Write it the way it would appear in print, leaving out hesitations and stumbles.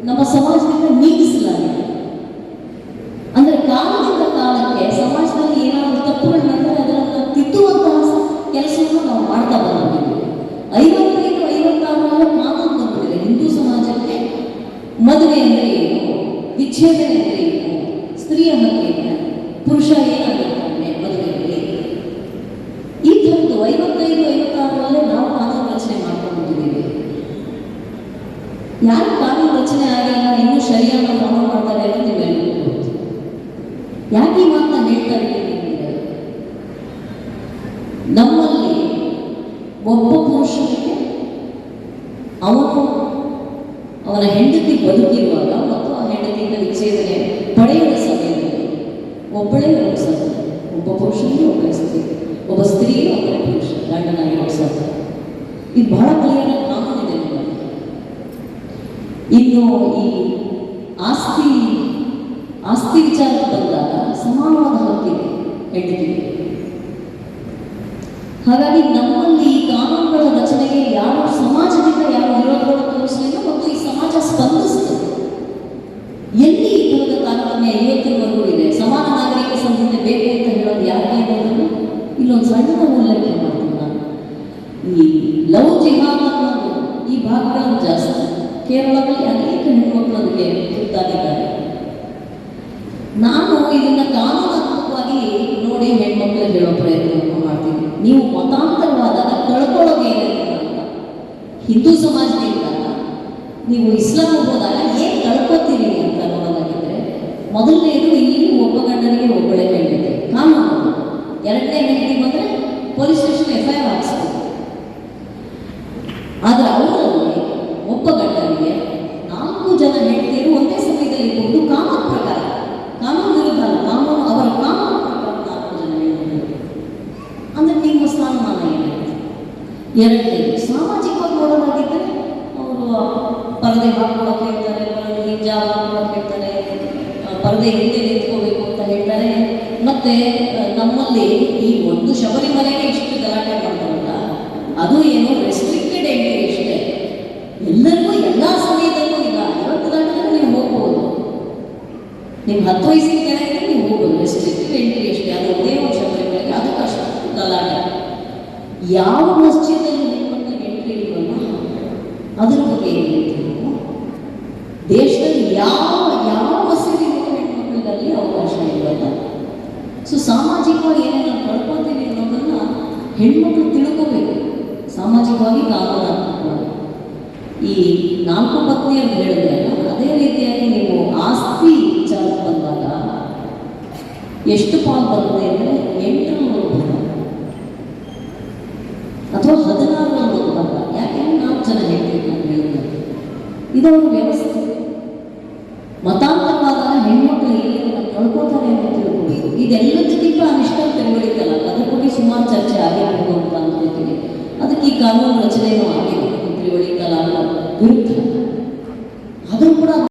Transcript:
ನಮ್ಮ ಸಮಾಜದಿಂದ ನೀಗಿಸಲಾಗಿದೆ. ಅಂದ್ರೆ ಕಾಲದಿಂದ ಕಾಲಕ್ಕೆ ಸಮಾಜದಲ್ಲಿ ಏನಾದರೂ ತಪ್ಪುಗಳು ನಡೆದರೆ ಅದನ್ನು ತಿದ್ದುವಂತಹ ಕೆಲಸವನ್ನು ನಾವು ಮಾಡ್ತಾ ಬಂದಿದ್ದೀವಿ. 55-56 ಕಾನೂನು ಬಂದಿದೆ. ಹಿಂದೂ ಸಮಾಜಕ್ಕೆ ಮದುವೆ ಅಂದರೆ ಏನು, ವಿಚ್ಛೇದನೆ ಅಂದರೆ ಏನು, ಸ್ತ್ರೀಯ ಹಕ್ಕಿನ ಪುರುಷ ಏನಾಗಿರ್ತಾನೆ ಮದುವೆಯಲ್ಲಿ, ಈ ಥರದ್ದು 55-56 ನಾವು ಕಾನೂನು ರಚನೆ ಮಾಡ್ಕೊಂಡಿದ್ದೀವಿ. ಯಾರು ಕಾನೂನು ರಚನೆ ಆಗಿಲ್ಲ ಇನ್ನೂ ಶರಿಯಾದ ಫಾಲೋ ಮಾಡ್ತಾರೆ ಅಂತ ನೀವೆಲ್ಲರೂ ಗೊತ್ತು. ಯಾಕೆ ಈ ಮಾತನ್ನ ಹೇಳ್ತಾ ಇದ್ದೀನಿ? ನಮ್ಮಲ್ಲಿ ಒಬ್ಬ ಪುರುಷನಿಗೆ ಅವನ ಹೆಂಡತಿ ಬದುಕಿರುವಾಗ ಮತ್ತು ಆ ಹೆಂಡತಿಯಿಂದ ವಿಚ್ಛೇದನೆ ಪಡೆಯುವ ಸಮಯದಲ್ಲಿ ಒಬ್ಬಳೇ ಒಬ್ಬ ಸಾಧ್ಯ. ಒಬ್ಬ ಪುರುಷನಿಗೆ ಒಬ್ಬ ಸ್ತ್ರೀ, ಒಬ್ಬ ಸ್ತ್ರೀಗೆ ಒಬ್ಬ ಪುರುಷ ಗಂಡನಾಗಿ ಒಬ್ಬ ಸಾಧ್ಯ. ಇದು ಬಹಳ ಕ್ಲಿಯರ್ ಆಗಿ ಕಾನೂನಿದೆ ನಮ್ಮಲ್ಲಿ. ಇನ್ನು ಈ ಆಸ್ತಿ ವಿಚಾರಕ್ಕೆ ಬಂದಾಗ ಸಮಾನವಾದ ಹಕ್ಕಿದೆ ಹೆಂಡತಿಗೆ. ಹಾಗಾಗಿ ನಮ್ಮಲ್ಲಿ ಈ ಕಾನೂನುಗಳ ರಚನೆಗೆ ಯಾವ ಸಮಾಜದಿಂದ ಯಾವ ವಿರೋಧಗಳು ತೋರಿಸಲಿಲ್ಲ ಮತ್ತು ಈ ಸಮಾಜ ಸ್ಪಂದಿಸ್ತದೆ. ಎಲ್ಲಿ ಈ ಥರದ ತಾರತಮ್ಯ ಇವತ್ತಿನವರೆಗೂ ಇದೆ. ಸಮಾನ ನಾಗರಿಕ ಸಂಹಿತೆ ಬೇಕು ಅಂತ ಹೇಳೋದು ಯಾಕೆ ಅನ್ನೋದನ್ನು ಇಲ್ಲೊಂದು ಸಣ್ಣ ಉಲ್ಲೇಖ ಮಾಡ್ತೀನಿ ನಾನು. ಈ ಲವ್ ಜಿಹಾದ್ ಅನ್ನೋದು ಈ ಭಾಗಗಳಲ್ಲಿ ಜಾಸ್ತಿ. ಕೇರಳದಲ್ಲಿ ಅನೇಕ ಹೆಣ್ಮಕ್ಳು ಅದಕ್ಕೆ ತುತ್ತಾಗಿದ್ದಾರೆ. ನಾನು ಇದನ್ನ ಕಾನೂನಾತ್ಮಕವಾಗಿ ನೋಡಿ ಹೆಣ್ಮಕ್ಳಿಗೆ ಹೇಳೋ ಪ್ರಯತ್ನವನ್ನು ಮಾಡ್ತೀನಿ. ನೀವು ಮತಾಂತರವಾದಾಗ ಕಳ್ಕೊಳ್ಳೋದೇನಿದೆ ಅಂತ ಹಿಂದೂ ಸಮಾಜದಿಂದ ನೀವು ಇಸ್ಲಾಂ ಹೋದಾಗ ಏನು ಕಳ್ಕೊತೀರಿ ಅಂತ ನೋಡೋದಾಗಿದ್ರೆ, ಮೊದಲನೇದು ಇಲ್ಲಿ ಒಬ್ಬ ಗಂಡನಿಗೆ ಒಬ್ಬಳೇ ಹೆಂಡತಿ ಕಾನೂನು. ಎರಡನೇ ಹೆಂಡತಿ ಬಂದರೆ ಪೊಲೀಸ್ ಸ್ಟೇಷನ್ FIR ಹಾಕಿಸ್ಬೋದು. ಆದರೆ ಅವರಲ್ಲಿ ಒಬ್ಬ ಗಂಡನಿಗೆ 4 ಜನ ಹೆಂಡತಿಯರು ಒಂದೇ ಸಮಯದಲ್ಲಿ ಇರ್ಬೋದು. ಕಾನೂನು ಪ್ರಕಾರ, ಕಾನೂನು ವಿರುದ್ಧ ಅಲ್ಲ, ಕಾನೂನು ಅವರ ಕಾನೂನು ಪ್ರಕಾರ 4 ಜನ ಹೆಂಡತಿಯರು ಅಂದರೆ ನಿಮ್ಮ ಸ್ಥಾನಮಾನ ಏನಾಯ್ತು. ಎರಡನೇದು ಸಾಮಾಜಿಕವಾಗಿ ನೋಡೋದಾಗಿದ್ದರೆ ಅವರು ಪರದೆ ಹಾಕೊಳ್ಳೋಕೆ ಹೇಳ್ತಾರೆ, ಹಿಜಾಬ್ ಹಾಕೊಳ್ಳೋಕೆ ಹೇಳ್ತಾರೆ, ಪರದೆ ಹಿಂದೆ ನಿಂತ್ಕೋಬೇಕು ಅಂತ ಹೇಳ್ತಾರೆ. ಮತ್ತೆ ನಮ್ಮಲ್ಲಿ ಈ ಒಂದು ಶಬರಿಮಲೆಗೆ ಇಷ್ಟು ಗಲಾಟೆ ಮಾಡ್ತಾರಲ್ಲ, ಅದು ಏನೋ ರೆಸ್ಟ್ರಿಕ್ಟೆಡ್ ಎಂಟ್ರಿ ಅಷ್ಟೇ. ಎಲ್ಲರಿಗೂ ಎಲ್ಲ ಸಮಯದಲ್ಲೂ ಇಲ್ಲ. 50 ಗಂಟೆಗೂ ನೀವು ಹೋಗ್ಬೋದು. ನೀವು 10 ವಯಸ್ಸಿನ ಕೆಳಗೆ ನೀವು ಹೋಗ್ಬೋದು. ರೆಸ್ಟ್ರಿಕ್ಟೆಡ್ ಎಂಟ್ರಿ ಅಷ್ಟೇ. ಅದು ಒಂದೇ ಒಂದು ಶಬರಿಮಲೆಗೆ ಅದು ಕಷ್ಟ ಗಲಾಟೆ. ಯಾವ ಮಸ್ಜಿದಲ್ಲಿ ಹೆಣ್ಮಕ್ಳಿಗೆ ಎಂಟ್ರಿ ಇಲ್ವಲ್ಲ ಅದ್ರ ಬಗ್ಗೆ ಏನು ಹೇಳ್ತೀವಿ? ದೇಶದಲ್ಲಿ ಯಾವ ಮಸೀದಿಗೂ ಹೆಣ್ಮಕ್ಳಿಗಲ್ಲಿ ಅವಕಾಶ ಇಲ್ವಲ್ಲ. ಸೊ ಸಾಮಾಜಿಕವಾಗಿ ಏನೇನು ನಾವು ಕಳ್ಕೊತೀವಿ ಅನ್ನೋದನ್ನ ಹೆಣ್ಮಕ್ಳು ತಿಳ್ಕೋಬೇಕು. ಸಾಮಾಜಿಕವಾಗಿ ಕಾನೂನಾತ್ಮಕವಾಗಿ ಈ 4 ಪತ್ನಿಯರು ಹೇಳಿದ್ರೆ, ಅದೇ ರೀತಿಯಾಗಿ ನೀವು ಆಸ್ತಿ ವಿಚಾರಕ್ಕೆ ಬಂದಾಗ ಎಷ್ಟು ಪಾಲು ಬರುತ್ತೆ ಅಂದರೆ 800 ಅಥವಾ 16 ಭಾಗ. ಯಾಕೆಂದ್ರೆ 4 ಜನ ಹೆಂಡತಿ ಅಂತ ಹೇಳಿದ್ರೆ ಇದೊಂದು ವ್ಯವಸ್ಥೆ. ಮತಾಂತರವಾದ ಹೆಣ್ಮಕ್ಳು ಏನು ಕಳ್ಕೋತಾರೆ ಅಂತ ತಿಳ್ಕೊಬೇಕು. ಇದೆಲ್ಲದಕ್ಕಿಂತ ಅನಿಷ್ಟ ತಿಳುವಳಿಕಲ್ಲ